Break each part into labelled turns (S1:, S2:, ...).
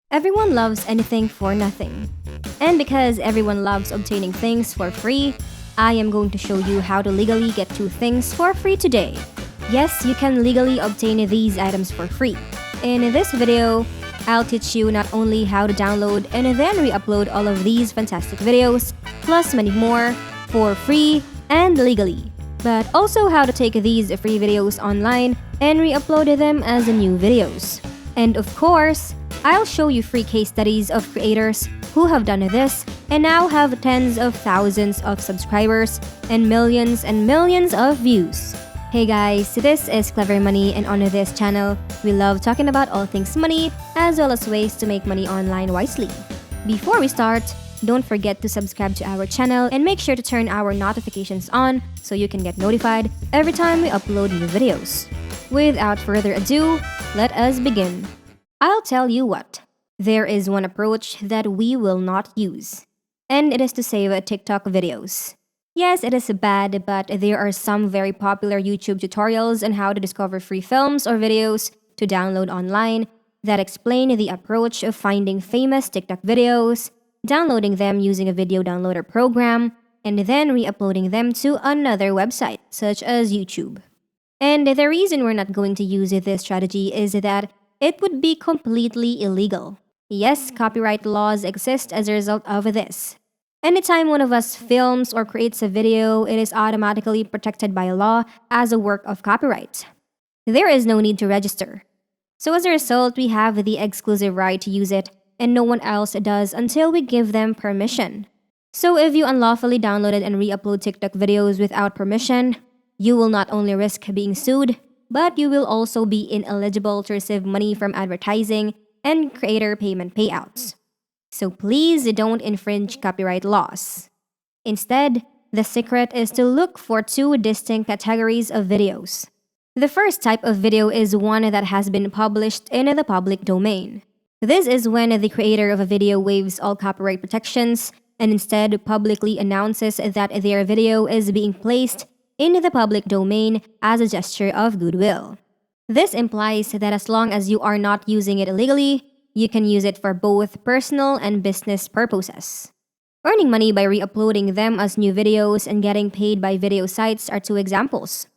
S1: Everyone loves anything for nothing. And because everyone loves obtaining things for free, I am going to show you how to legally get 2 things for free today. Yes, you can legally obtain these items for free. In this video, I'll teach you not only how to download and then re-upload all of these fantastic videos, plus many more, for free and legally, but also how to take these free videos online and re-upload them as new videos. And of course, I'll show you free case studies of creators who have done this and now have tens of thousands of subscribers and millions of views. Hey guys, this is Clever Money, and on this channel, we love talking about all things money as well as ways to make money online wisely. Before we start, don't forget to subscribe to our channel and make sure to turn our notifications on so you can get notified every time we upload new videos. Without further ado, let us begin. I'll tell you what, there is one approach that we will not use, and it is to save TikTok videos. Yes, it is bad, but there are some very popular YouTube tutorials on how to discover free films or videos to download online that explain the approach of finding famous TikTok videos, downloading them using a video downloader program, and then re-uploading them to another website, such as YouTube. And the reason we're not going to use this strategy is that it would be completely illegal. Yes, copyright laws exist as a result of this. Anytime one of us films or creates a video, it is automatically protected by law as a work of copyright. There is no need to register. So as a result, we have the exclusive right to use it, and no one else does until we give them permission. So if you unlawfully downloaded and re-upload TikTok videos without permission, you will not only risk being sued, but you will also be ineligible to receive money from advertising and creator payment payouts. So please don't infringe copyright laws. Instead, the secret is to look for 2 distinct categories of videos. The first type of video is one that has been published in the public domain. This is when the creator of a video waives all copyright protections and instead publicly announces that their video is being placed in the public domain as a gesture of goodwill. This implies that as long as you are not using it illegally, you can use it for both personal and business purposes. Earning money by re-uploading them as new videos and getting paid by video sites are 2 examples.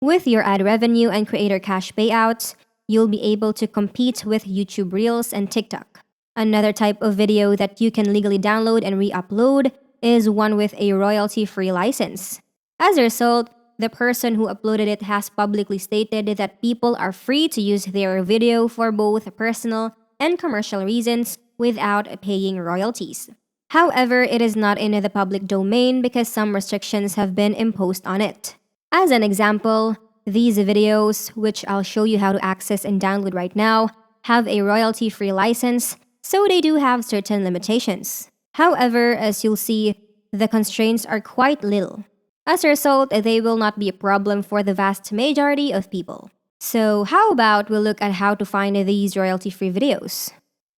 S1: With your ad revenue and creator cash payouts, you'll be able to compete with YouTube Reels and TikTok. Another type of video that you can legally download and re-upload is one with a royalty-free license. As a result, the person who uploaded it has publicly stated that people are free to use their video for both personal and commercial reasons without paying royalties. However, it is not in the public domain because some restrictions have been imposed on it. As an example, these videos, which I'll show you how to access and download right now, have a royalty-free license, so they do have certain limitations. However, as you'll see, the constraints are quite little. As a result, they will not be a problem for the vast majority of people. So how about we look at how to find these royalty-free videos?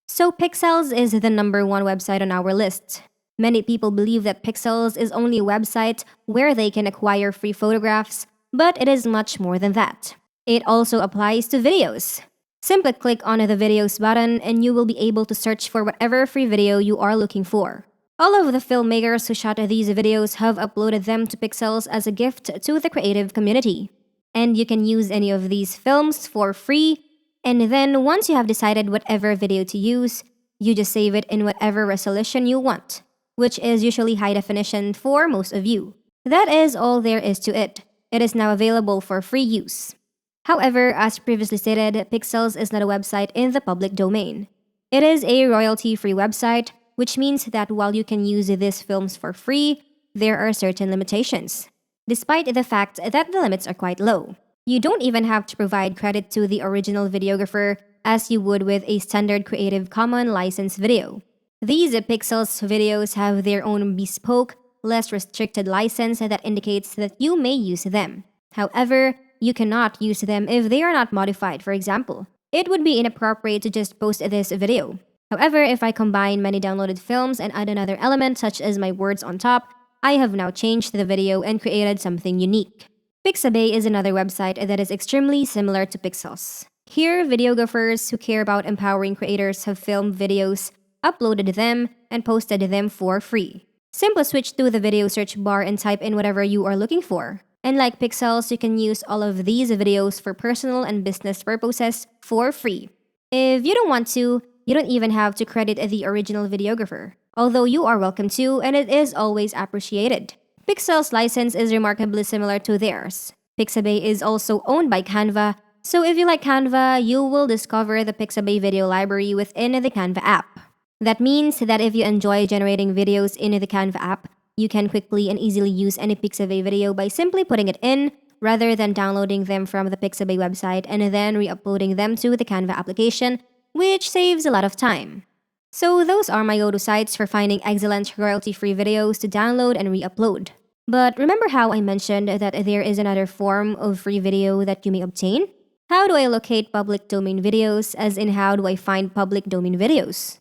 S1: So Pixels is the #1 website on our list. Many people believe that Pixels is only a website where they can acquire free photographs, but it is much more than that. It also applies to videos. Simply click on the videos button and you will be able to search for whatever free video you are looking for. All of the filmmakers who shot these videos have uploaded them to Pixels as a gift to the creative community. And you can use any of these films for free, and then once you have decided whatever video to use, you just save it in whatever resolution you want, which is usually high definition for most of you. That is all there is to it. It is now available for free use. However, as previously stated, Pixels is not a website in the public domain. It is a royalty-free website, which means that while you can use these films for free, there are certain limitations, despite the fact that the limits are quite low. You don't even have to provide credit to the original videographer as you would with a standard Creative Commons license video. These Pixels videos have their own bespoke, less restricted license that indicates that you may use them. However, you cannot use them if they are not modified, for example. It would be inappropriate to just post this video. However, if I combine many downloaded films and add another element such as my words on top, I have now changed the video and created something unique. Pixabay is another website that is extremely similar to Pixels. Here, videographers who care about empowering creators have filmed videos, uploaded them, and posted them for free. Simply switch to the video search bar and type in whatever you are looking for. And like Pixels, you can use all of these videos for personal and business purposes for free. If you don't want to, you don't even have to credit the original videographer, although you are welcome to, and it is always appreciated. Pixel's license is remarkably similar to theirs. Pixabay is also owned by Canva, so if you like Canva, you will discover the Pixabay video library within the Canva app. That means that if you enjoy generating videos in the Canva app, you can quickly and easily use any Pixabay video by simply putting it in, rather than downloading them from the Pixabay website and then re-uploading them to the Canva application, which saves a lot of time. So those are my go-to sites for finding excellent royalty-free videos to download and re-upload. But remember how I mentioned that there is another form of free video that you may obtain? How do I locate public domain videos, as in how do I find public domain videos?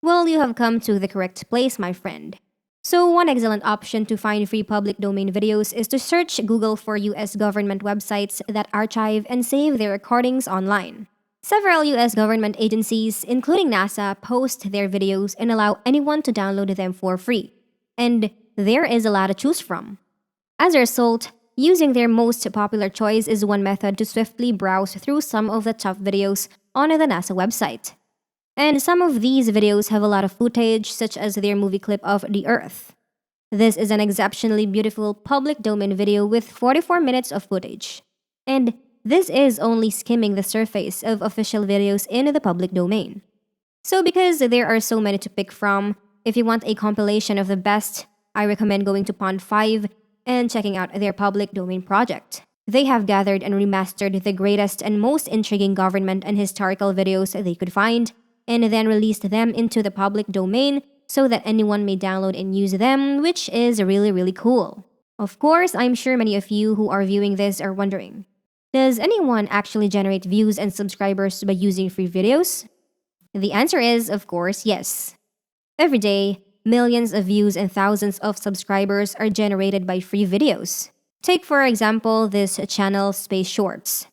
S1: Well, you have come to the correct place, my friend. So one excellent option to find free public domain videos is to search Google for US government websites that archive and save their recordings online. Several US government agencies, including NASA, post their videos and allow anyone to download them for free. And there is a lot to choose from. As a result, using their most popular choice is one method to swiftly browse through some of the top videos on the NASA website. And some of these videos have a lot of footage, such as their movie clip of the Earth. This is an exceptionally beautiful public domain video with 44 minutes of footage. And this is only skimming the surface of official videos in the public domain. So because there are so many to pick from, if you want a compilation of the best, I recommend going to Pond5 and checking out their public domain project. They have gathered and remastered the greatest and most intriguing government and historical videos they could find, and then released them into the public domain so that anyone may download and use them, which is really cool. Of course, I'm sure many of you who are viewing this are wondering, does anyone actually generate views and subscribers by using free videos? The answer is, of course, yes. Every day, millions of views and thousands of subscribers are generated by free videos. Take for example this channel, Space Shorts.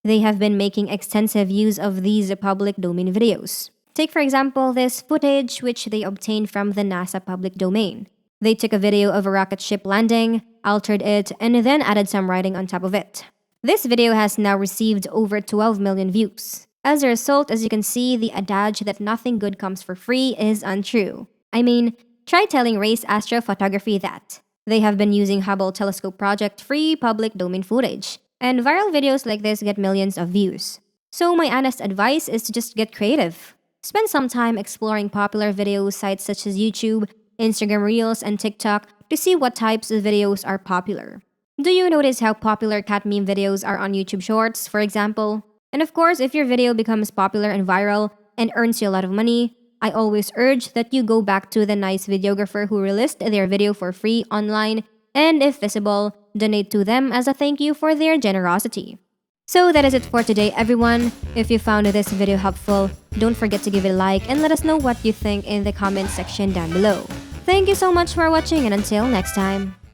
S1: They have been making extensive use of these public domain videos. Take for example this footage which they obtained from the NASA public domain. They took a video of a rocket ship landing, altered it, and then added some writing on top of it. This video has now received over 12 million views. As a result, as you can see, the adage that nothing good comes for free is untrue. I mean, try telling Race Astrophotography that. They have been using Hubble Telescope Project free public domain footage, and viral videos like this get millions of views. So my honest advice is to just get creative. Spend some time exploring popular video sites such as YouTube, Instagram Reels, and TikTok to see what types of videos are popular. Do you notice how popular cat meme videos are on YouTube Shorts, for example? And of course, if your video becomes popular and viral and earns you a lot of money, I always urge that you go back to the nice videographer who released their video for free online and, if visible, donate to them as a thank you for their generosity. So that is it for today, everyone. If you found this video helpful, don't forget to give it a like and let us know what you think in the comment section down below. Thank you so much for watching, and until next time.